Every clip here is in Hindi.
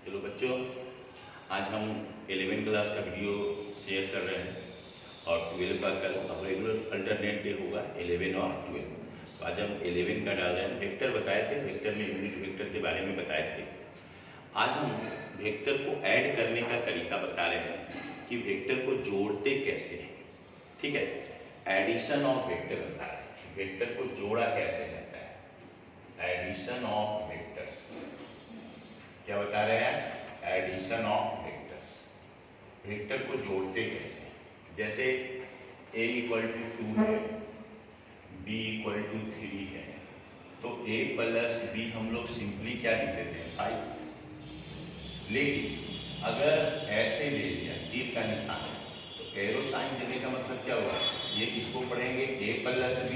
चलो बच्चों, आज हम 11वीं क्लास का वीडियो शेयर कर रहे हैं और 12 का कल अब रेगुलर अल्टरनेट डे होगा 11 और 12। तो आज हम 11 का डाल रहे हैं। वेक्टर बताए थे, वेक्टर में यूनिट वेक्टर के बारे में बताए थे। आज हम वेक्टर को ऐड करने का तरीका बता रहे हैं कि वेक्टर को जोड़ते कैसे हैं। ठीक है, एडिशन ऑफ वेक्टर बता रहे हैं, वेक्टर को जोड़ा कैसे जाता है, एडिशन ऑफ वेक्टर्स। क्या बता रहे हैं? एडिशन ऑफ वेक्टर्स, वेक्टर को जोड़ते कैसे। जैसे a इक्वल टू 2 है, b इक्वल टू 3 है, तो a प्लस b हम लोग सिंपली क्या लिख देते हैं 5। लेकिन अगर ऐसे ले लिया तीर का निशान, तो एरो साइन देने का मतलब क्या हुआ, ये इसको पढ़ेंगे a प्लस b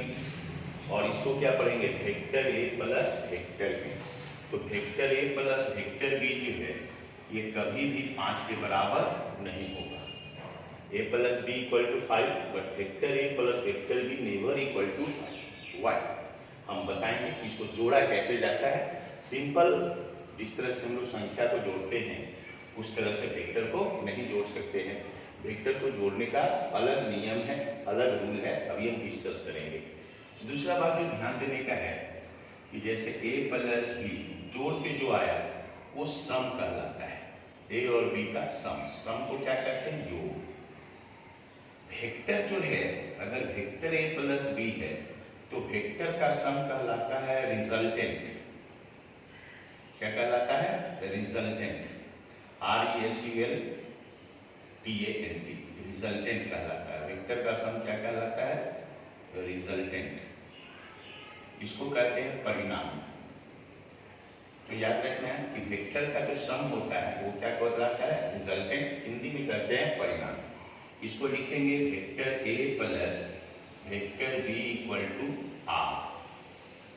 और इसको क्या पढ़ेंगे vector a plus vector b। तो vector a plus vector b जो है ये कभी भी 5 के बराबर नहीं होगा। a plus B equal to 5, but vector a plus vector b never equal to 5। Why हम बताएंगे कि इसको जोड़ा कैसे जाता है। सिंपल, जिस तरह से हम लोग संख्या को जोड़ते हैं उस तरह से वेक्टर को नहीं जोड़ सकते हैं। वेक्टर को जोड़ने का अलग नियम है, अलग रूल है, अभी हम डिस्कस करेंगे। दूसरा बात जो ध्यान देने का है कि जैसे a प्लस बी जोड़ के जो आया वो सम कहलाता है, a और b का सम। सम को क्या कहते हैं? योग। वेक्टर जो है, अगर वेक्टर a प्लस बी है तो वेक्टर का सम कहलाता है रिजल्टेंट। क्या कहलाता है? रिजल्टेंट। RESULTANT, रिजल्टेंट कहलाता है। वेक्टर का सम क्या कहलाता है? रिजल्टेंट। इसको कहते हैं परिणाम। तो याद रखना है कि वेक्टर का जो सम होता है वो क्या कहलाता है? रिजल्टेंट। हिंदी में कहते हैं परिणाम। इसको लिखेंगे vector a plus vector b equal to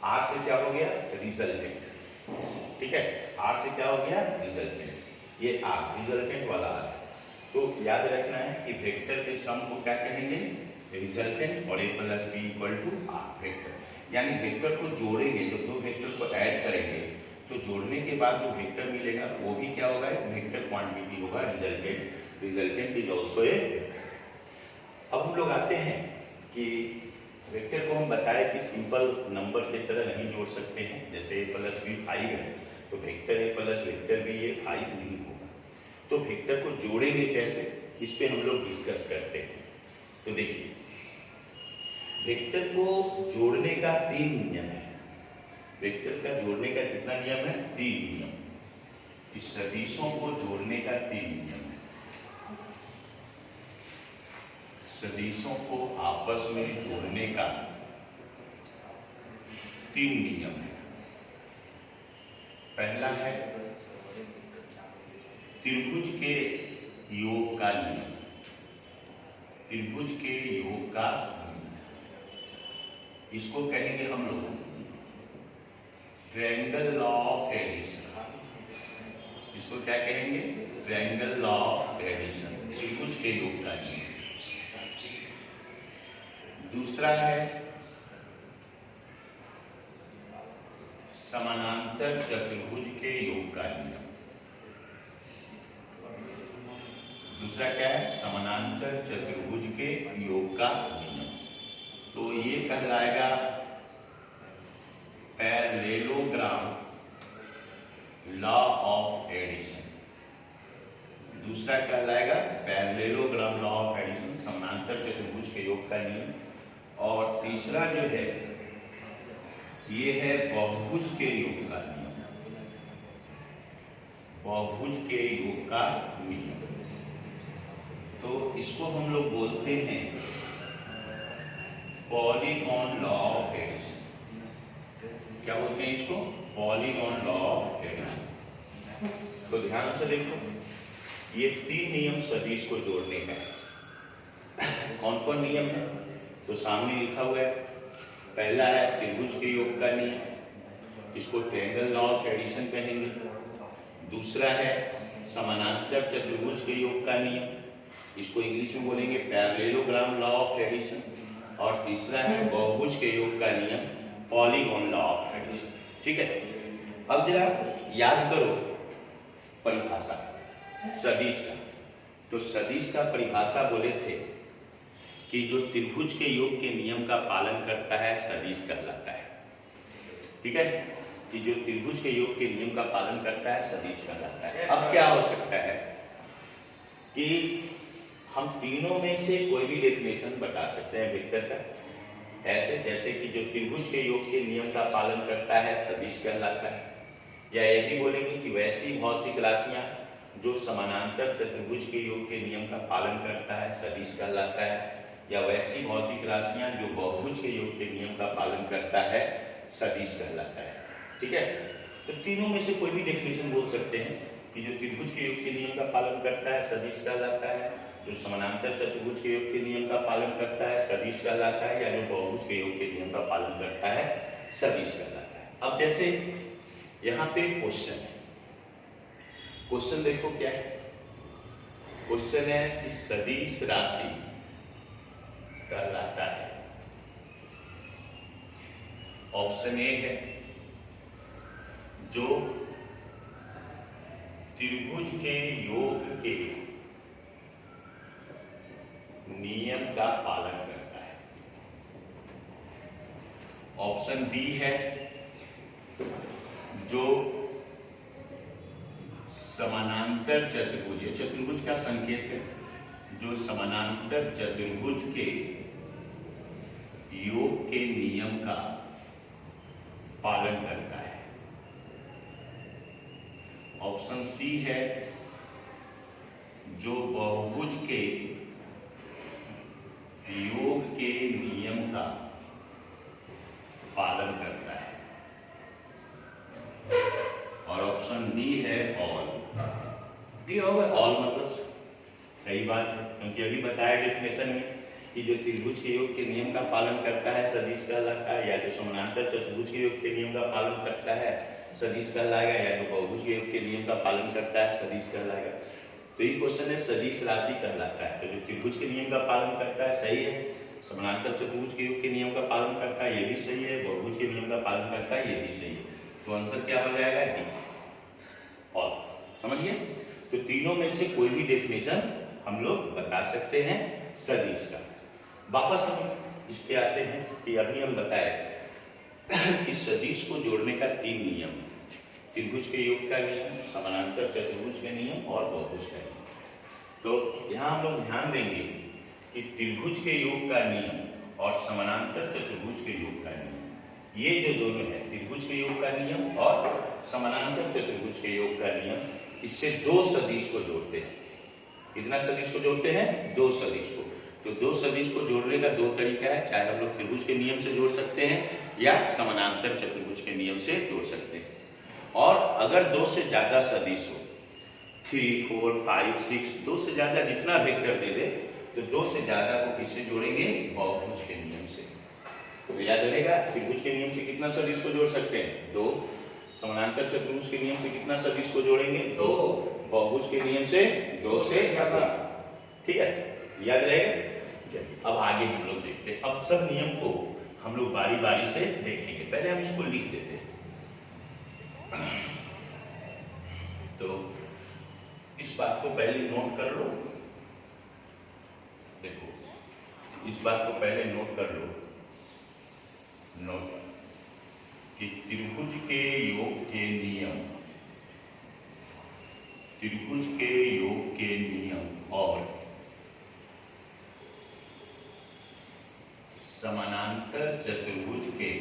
r से क्या हो गया? रिजल्टेंट। ठीक है, r से क्या हो गया? रिजल्टेंट। ये r रिजल्टेंट वाला r है। तो याद रखना है कि वेक्टर के सम को क्या कहेंगे? रिजल्टेंट। और a plus B equal to r vector. यानी वेक्टर को जोड़ेंगे, जब दो वेक्टर को ऐड करेंगे तो जोड़ने के बाद जो वेक्टर मिलेगा वो भी क्या होगा? वेक्टर क्वांटिटी होगा, resultant. Resultant is also a. अब हम लोग आते हैं कि वेक्टर को हम बताए कि सिंपल नंबर की तरह नहीं जोड़ सकते हैं। जैसे a प्लस बी 5 है तो vector a plus vector B ये 5 नहीं होगा। तो वेक्टर को जोड़ेंगे कैसे, इस पे हम लोग डिस्कस करते हैं। तो देखिए, वेक्टर को जोड़ने का 3 नियम है। वेक्टर का जोड़ने का कितना नियम है? 3 नियम। इस सदिशों को जोड़ने का 3 नियम है। सदिशों को आपस में जोड़ने का 3 नियम है। पहला है त्रिभुज के योग का नियम। त्रिभुज के योग का नियम, इसको कहेंगे हम लोग ट्रायंगल लॉ ऑफ एडिशन। इसको क्या कहेंगे? ट्रायंगल लॉ ऑफ एडिशन, त्रिभुज के योग का नियम। दूसरा है समानांतर चतुर्भुज के योग का नियम। दूसरा क्या है? समानांतर चतुर्भुज के योग का नियम। तो ये कहलाएगा पैरेललोग्राम लॉ ऑफ एडिशन। दूसरा कहलाएगा पैरेललोग्राम लॉ ऑफ एडिशन, समानांतर चतुर्भुज के योग का नियम। और तीसरा जो है ये है बहुभुज के योग का नियम। बहुभुज के योग का नियम, तो इसको हम लोग बोलते हैं पॉलीगॉन लॉ ऑफ एडिशन। क्या बोलते हैं इसको? Polygon law of addition. तो ध्यान से देखो, ये 3 नियम सदिश को जोड़ने का है। कौन कौन नियम है? तो सामने लिखा हुआ है। पहला है त्रिभुज के योग का नियम, इसको ट्रायंगल लॉ ऑफ एडिशन कहेंगे। दूसरा है समानांतर चतुर्भुज के योग का नियम, इसको इंग्लिश में बोलेंगे पैरेललोग्राम लॉ ऑफ एडिशन। और तीसरा है बहुभुज के योग का नियम, पॉलीगॉन लॉ ऑफ एडिशन। ठीक है, अब जरा याद करो परिभाषा सदिश का। तो सदिश का परिभाषा बोले थे कि जो त्रिभुज के योग के नियम का पालन करता है सदिश कहलाता है। ठीक है, कि जो त्रिभुज के योग के नियम का पालन करता है सदिश कहलाता है। अब क्या हो सकता है कि हम तीनों में से कोई भी डेफिनेशन बता सकते हैं वेक्टर का, ऐसे जैसे कि जो त्रिभुज के योग के नियम का पालन करता है सदिश कहलाता है, या ये भी बोलेंगे कि वैसी भौतिक राशियां जो समानांतर चतुर्भुज के योग के नियम का पालन करता है सदिश कहलाता है, या वैसी भौतिक राशियां जो बहुभुज के योग के नियम का पालन करता है सदिश कहलाता है। ठीक है, तो तीनों में से कोई भी डेफिनेशन बोल सकते हैं कि जो त्रिभुज के योग के नियम का पालन करता है सदिश कहलाता है, जो समानांतर चतुर्भुज के योग के नियम का पालन करता है सदिश कहलाता है, या जो बहुभुज के योग के नियम का पालन करता है सदिश कहलाता है। अब जैसे यहाँ पे क्वेश्चन है, क्वेश्चन देखो क्या है, क्वेश्चन है कि सदिश राशि कहलाता है, ऑप्शन ए है जो त्रिभुज के योग के नियम का पालन करता है, ऑप्शन बी है जो समानांतर चतुर्भुज, ये चतुर्भुज का संकेत है, जो समानांतर चतुर्भुज के योग के नियम का पालन करता है, ऑप्शन सी है जो बहुभुज के योग के नियम का पालन करता है, और ऑप्शन डी है ऑल। डी होगा, ऑल मतलब सही बात है, क्योंकि अभी बताया डेफिनेशन में कि जो त्रिभुज के योग के नियम का पालन करता है सदिश कहलाता है, या जो समानांतर चतुर्भुज के योग के नियम का पालन करता है सदिश कहलाएगा, या जो बहुभुज के योग के नियम का पालन करता है सदिश कहलाएगा। तो ये क्वेश्चन है सदिश राशि कहलाता है, तो जो त्रिभुज के नियम का पालन करता है सही है, समानांतर चतुर्भुज के योग के नियम का पालन करता है ये भी सही है, बहुभुज के नियम का पालन करता है ये भी सही है। तो आंसर क्या हो जाएगा, डी ऑल। समझिए, तो तीनों में से कोई भी डेफिनेशन हम लोग बता सकते हैं सदिश का। वापस हम इस पे आते हैं कि अभी हम बताए कि सदिश को जोड़ने का 3 नियम, त्रिभुज के योग का नियम, समानांतर चतुर्भुज के नियम और बहुभुज का नियम। तो यहाँ हम लोग ध्यान देंगे कि त्रिभुज के योग का नियम और समानांतर चतुर्भुज के योग का नियम, ये जो दोनों है त्रिभुज के योग का नियम और समानांतर चतुर्भुज के योग का नियम, इससे 2 सदिश को जोड़ते हैं। कितना सदिश को जोड़ते हैं, 2 सदिश को। तो 2 सदिश को जोड़ने का 2 तरीका है, चाहे हम लोग त्रिभुज के नियम से जोड़ सकते हैं या समानांतर चतुर्भुज के नियम से जोड़ सकते हैं। और अगर 2 से ज्यादा सदिश हो, 3, 4, 5, 6, 2 से ज्यादा जितना वेक्टर दे दे, तो 2 से ज्यादा को किससे जोड़ेंगे, बहुभुज के नियम से। तो याद रहेगा, त्रिभुज के नियम से कितना सदिश को जोड़ सकते हैं, 2, समानांतर चतुर्भुज के नियम से कितना सदिश को जोड़ेंगे, 2, बहुभुज के नियम से 2 से ज्यादा। ठीक है, याद रहेगा। चलिए अब आगे हम लोग देखते हैं, अब सब नियम को हम लोग बारी बारी से देखेंगे। पहले हम इसको लिख देते हैं, तो इस बात को पहले नोट कर लो। देखो, इस बात को पहले नोट कर लो, नोट कि त्रिभुज के योग के नियम, त्रिभुज के योग के नियम और समानांतर चतुर्भुज के,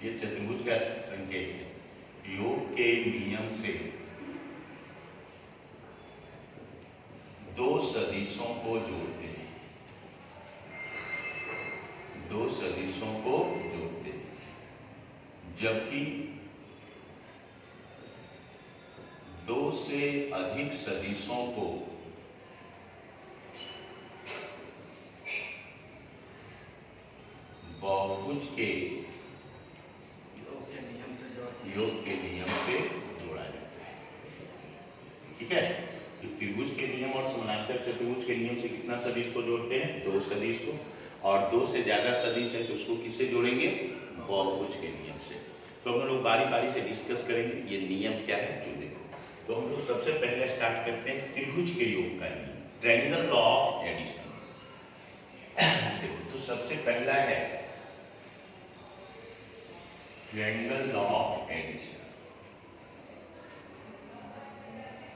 ये चतुर्भुज का संकेत है, योग के नियम से 2 सदिशों को जोड़ते हैं, 2 सदिशों को जोड़ते हैं, जबकि 2 से अधिक सदिशों को बहुभुज के योग के नियम से जोड़ा जाता है। ठीक है, तो त्रिभुज के नियम और समानांतर चतुर्भुज के नियम से कितना सदिश को जोड़ते हैं, 2 सदिश को, और 2 से ज्यादा सदिश है तो उसको किससे जोड़ेंगे, बहुभुज के नियम से। तो हम लोग बारी बारी से डिस्कस करेंगे ये नियम क्या है जो देखो। तो हम लोग सबसे पहले स्टार्ट करते हैं त्रिभुज के योग का नियम, ट्रायंगल लॉ ऑफ एडिशन। देखो तो सबसे पहला है triangle law of addition.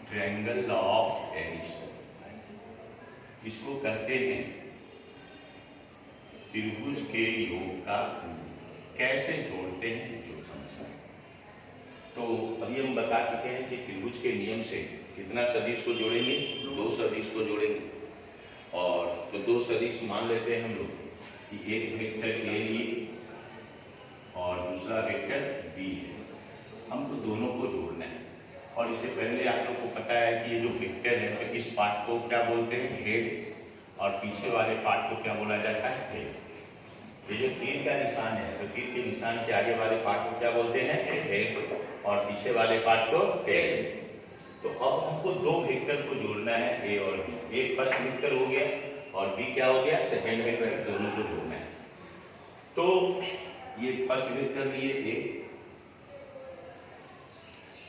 Triangle law of addition इसको कहते हैं त्रिभुज के योग का कैसे जोड़ते हैं जो समझना। तो अभी हम बता चुके हैं कि त्रिभुज के नियम से कितना सदिश को जोड़ेंगे, 2 सदिश को जोड़ेंगे। और तो 2 सदिश मान लेते हैं हम लोग कि एक वेक्टर ए लिए और दूसरा वेक्टर बी है, हमको दोनों को जोड़ना है। और इससे पहले आप लोग को पता है कि ये जो वेक्टर है तो इस पार्ट को क्या बोलते हैं, हेड, और पीछे वाले पार्ट को क्या बोला जाता है, टेल। ये जो तीर का निशान है तो तीर के निशान के आगे वाले पार्ट को क्या बोलते हैं, हेड, और पीछे वाले पार्ट को टेल। तो अब हमको 2 वेक्टर को जोड़ना है, ए और बी। एक फर्स्ट वेक्टर हो गया और बी क्या हो गया, सेकेंड वेक्टर, दोनों को जोड़ना है। तो ये फर्स्ट वेक्टर लिए ए,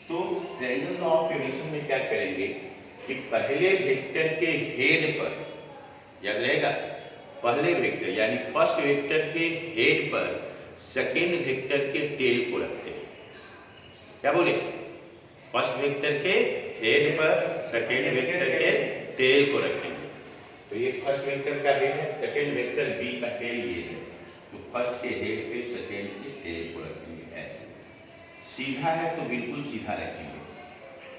तो ट्रायंगल लॉ ऑफ एडिशन में क्या करेंगे कि पहले वेक्टर के हेड पर, याद रहेगा, पहले वेक्टर यानी फर्स्ट वेक्टर के हेड पर सेकेंड वेक्टर के टेल को रखते हैं। क्या बोले, फर्स्ट वेक्टर के हेड पर सेकेंड वेक्टर के टेल को रखेंगे। तो ये फर्स्ट वेक्टर का हेड है, सेकेंड वेक्टर बी का टेल ये है, तो फर्स्ट के हेड पे सेकेंड के टेल को रखेंगे। ऐसे सीधा है तो बिल्कुल सीधा रखेंगे,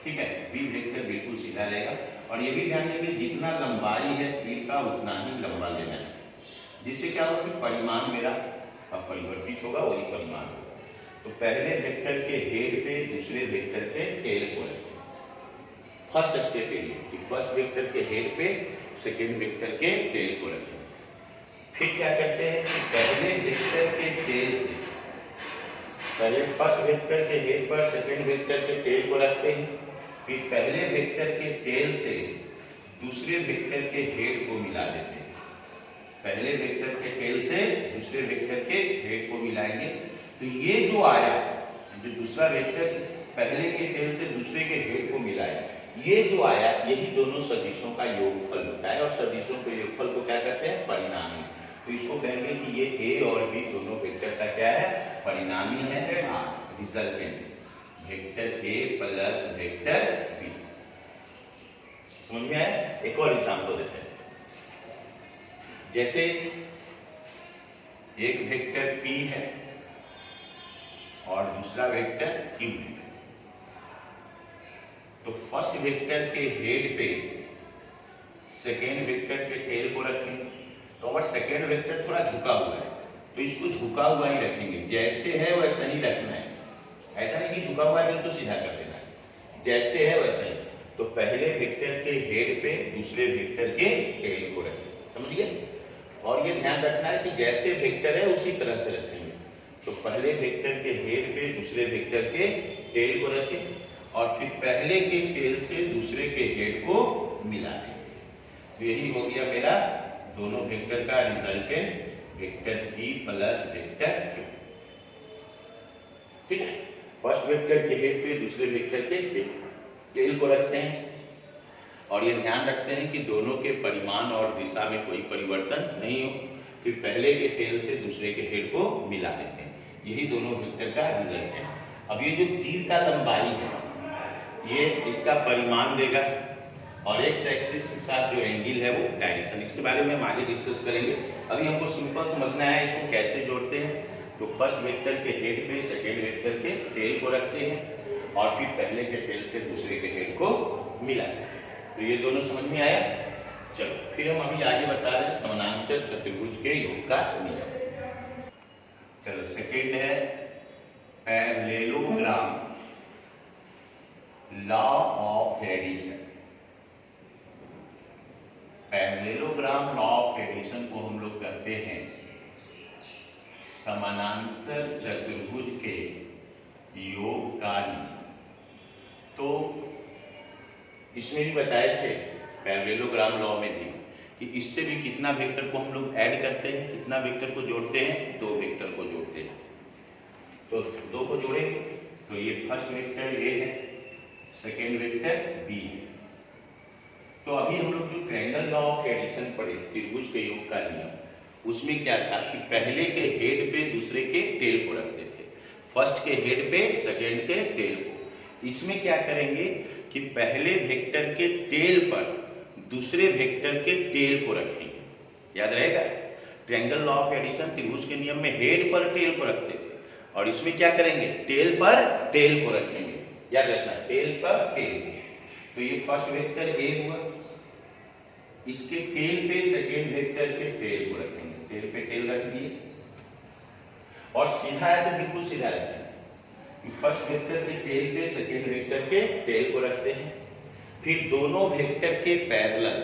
ठीक है, बी वेक्टर बिल्कुल सीधा रहेगा। और ये भी ध्यान देंगे जितना लंबाई है तीर का उतना ही लंबा लेना है, जिससे क्या होगा कि परिमाण मेरा अपरिवर्तित होगा, वही परिमाण होगा। तो पहले वेक्टर के हेड पे दूसरे वेक्टर के टेल को रखें। फर्स्ट स्टेप ये कि फर्स्ट वेक्टर के हेड पे सेकेंड वेक्टर के टेल को रखें। फिर क्या करते हैं कि पहले वेक्टर के टेल से, पहले फर्स्ट वेक्टर के हेड पर सेकेंड वेक्टर के टेल को रखते हैं, फिर पहले वेक्टर के टेल से दूसरे वेक्टर के हेड को मिला देते हैं। पहले वेक्टर के टेल से दूसरे वेक्टर के हेड को मिलाएंगे, तो ये जो आया, जो दूसरा वेक्टर पहले के टेल से दूसरे के हेड को मिलाया, ये जो आया यही दोनों सदिशों का योगफल होता है। और सदिशों के योगफल को क्या कहते हैं, परिणामी। तो इसको कहेंगे कि ये ए और बी दोनों वेक्टर का क्या है, परिणामी है, resultant vector A plus vector B. समझ में आया? एक और एग्जांपल देते हैं। जैसे एक वेक्टर पी है और दूसरा वेक्टर क्यू है, तो फर्स्ट वेक्टर के हेड पे सेकेंड वेक्टर के टेल को रखेंगे। तो अगर सेकेंड वेक्टर थोड़ा झुका हुआ है तो इसको झुका हुआ ही रखेंगे, जैसे है वैसा ही रखना है। ऐसा नहीं कि झुका हुआ है तो इसको सीधा कर देना है, जैसे है वैसा ही। तो पहले वेक्टर के हेड पे दूसरे वेक्टर के टेल को रखें, समझ गए? और ये ध्यान रखना है कि जैसे वेक्टर है उसी तरह से रखेंगे। तो पहले वेक्टर के हेड पे दूसरे वेक्टर के टेल को रखें और फिर पहले के टेल से दूसरे के हेड को मिला देंगे। तो यही हो गया मेरा दोनों वेक्टर का resultant vector P plus vector Q. ठीक है, फर्स्ट वेक्टर के हेड पे दूसरे वेक्टर के टेल को रखते हैं और ये ध्यान रखते हैं कि दोनों के परिमाण और दिशा में कोई परिवर्तन नहीं हो। फिर पहले के टेल से दूसरे के हेड को मिला देते हैं, यही दोनों वेक्टर का रिजल्ट है। अब ये जो तीर का लंबाई है ये इसका परिमाण देगा और एक्स एक्सिस के साथ जो एंगल है वो डायरेक्शन। इसके बारे में हम आगे डिस्कस करेंगे। अभी हमको सिंपल समझना है इसको कैसे जोड़ते हैं। तो फर्स्ट वेक्टर के हेड पे सेकेंड वेक्टर के टेल को रखते हैं और फिर पहले के टेल से दूसरे के हेड को मिलाते हैं। तो ये दोनों समझ में आया। चलो फिर हम अभी आगे बता रहे हैं समानांतर चतुर्भुज के योग का नियम। चलो सेकेंड है parallelogram law of addition. Parallelogram law of addition को हम लोग कहते हैं समानांतर चतुर्भुज के योग का नियम। तो इसमें भी बताए थे पैरेललोग्राम लॉ में भी कि इससे भी कितना वेक्टर को हम लोग ऐड करते हैं, कितना वेक्टर को जोड़ते हैं, 2 वेक्टर को जोड़ते हैं। तो दो को जोड़ेंगे तो ये फर्स्ट वेक्टर ए है, सेकेंड वेक्टर बी है। तो अभी हम लोग जो ट्रायंगल लॉ ऑफ एडिशन पढ़े, त्रिभुज के योग का नियम, उसमें क्या था कि पहले के हेड पे दूसरे के टेल को रखते थे, फर्स्ट के हेड पे सेकेंड के टेल को। इसमें क्या करेंगे कि पहले वेक्टर के टेल पर दूसरे वेक्टर के टेल को रखेंगे। याद रहेगा, ट्रायंगल लॉ ऑफ एडिशन त्रिभुज के नियम में हेड पर टेल को रखते थे, और इसमें क्या करेंगे, टेल पर टेल को रखेंगे। याद रखना, टेल पर टेल। तो ये फर्स्ट वेक्टर ए हुआ, इसके टेल पे सेकेंड वेक्टर के टेल को रखेंगे, टेल पे टेल रख दिए, और सीधा है तो बिल्कुल सीधा रखेंगे। फर्स्ट वेक्टर के टेल पे सेकेंड वेक्टर के टेल को रखते हैं, फिर दोनों वेक्टर के पैरेलल,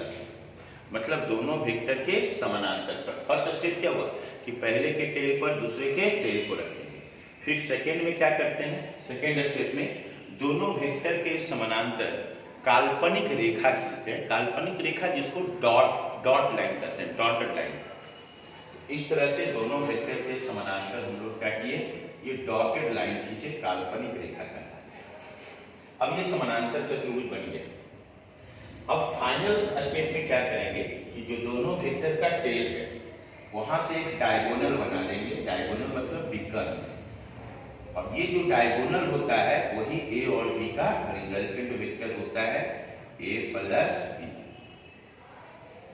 मतलब दोनों वेक्टर के समानांतर पर। फर्स्ट स्टेप क्या हुआ कि पहले के टेल पर दूसरे के टेल को रखेंगे। फिर सेकेंड में क्या करते हैं, सेकेंड स्टेप में दोनों वेक्टर के समानांतर काल्पनिक रेखा खींचते हैं। काल्पनिक रेखा जिसको डॉट लाइन कहते हैं, डॉटेड लाइन। इस तरह से दोनों वेक्टर के समानांतर हम लोग क्या किए, ये डॉटेड लाइन खींचे, काल्पनिक रेखा कहलाता है। अब ये समानांतर चतुर्भुज बन गया। अब फाइनल स्टेप में क्या करेंगे कि जो दोनों वेक्टर का टेल है वहां से एक डायगोनल बना देंगे। डायगोनल मतलब विकर्ण, और ये जो डायगोनल होता है वही ए और बी का रिजल्टेंट वेक्टर होता है, ए प्लस बी।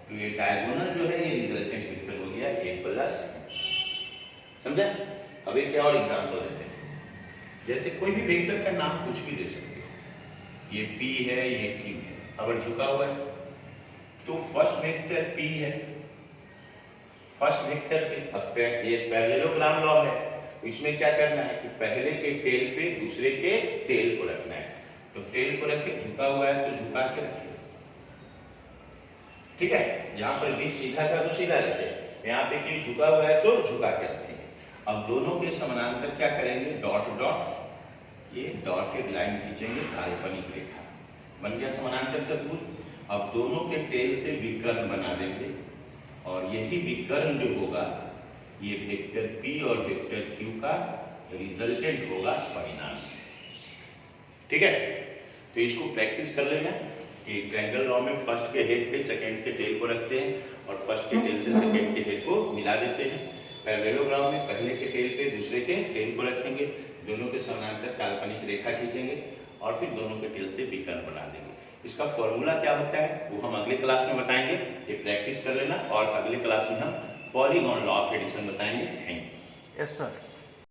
तो ये डायगोनल जो है ये रिजल्टेंट वेक्टर हो गया ए प्लस बी। समझा? अब एक और एग्जांपल देते हैं। जैसे कोई भी वेक्टर का नाम कुछ भी दे सकते हो, ये पी है, ये क्यू है, अगर झुका हुआ है तो फर्स्ट वेक्टर पी है, फर्स्ट वेक्टर के ये पैरेललोग्राम लॉ है, इसमें क्या करना है कि पहले के टेल पे दूसरे के टेल को रखना है। तो टेल को रखे, झुका हुआ है तो झुका के रखिए, ठीक है। यहाँ पर भी सीधा था तो सीधा रखे, यहाँ पे क्यों झुका हुआ है तो झुका के रखेंगे। अब दोनों के समानांतर क्या करेंगे, डॉट डॉट, ये डॉटेड लाइन खींचेंगे, काल्पनिक रेखा बन गया समानांतर चतुर्भुज। अब दोनों के टेल से विकर्ण बना देंगे, और यही विकर्ण जो होगा ये वेक्टर P और वेक्टर Q का रिजल्टेंट होगा परिणाम, ठीक है। तो इसको प्रैक्टिस कर लेना कि ट्रायंगल लॉ में फर्स्ट के हेड पे सेकंड के टेल को रखते हैं, और फर्स्ट के टेल से सेकंड के हेड को मिला देते हैं। पैरेललोग्राम में पहले के टेल पे दूसरे के टेल को रखेंगे, दोनों के समानांतर काल्पनिक रेखा खींचेंगे, और फिर दोनों के टेल से विकर्ण बना देंगे। इसका फॉर्मूला क्या होता है वो हम अगले क्लास में बताएंगे, ये प्रैक्टिस कर लेना। और अगले क्लास में हम पॉलीगॉन लॉ ऑफ एडिशन बताएंगे। Thank you. Yes sir.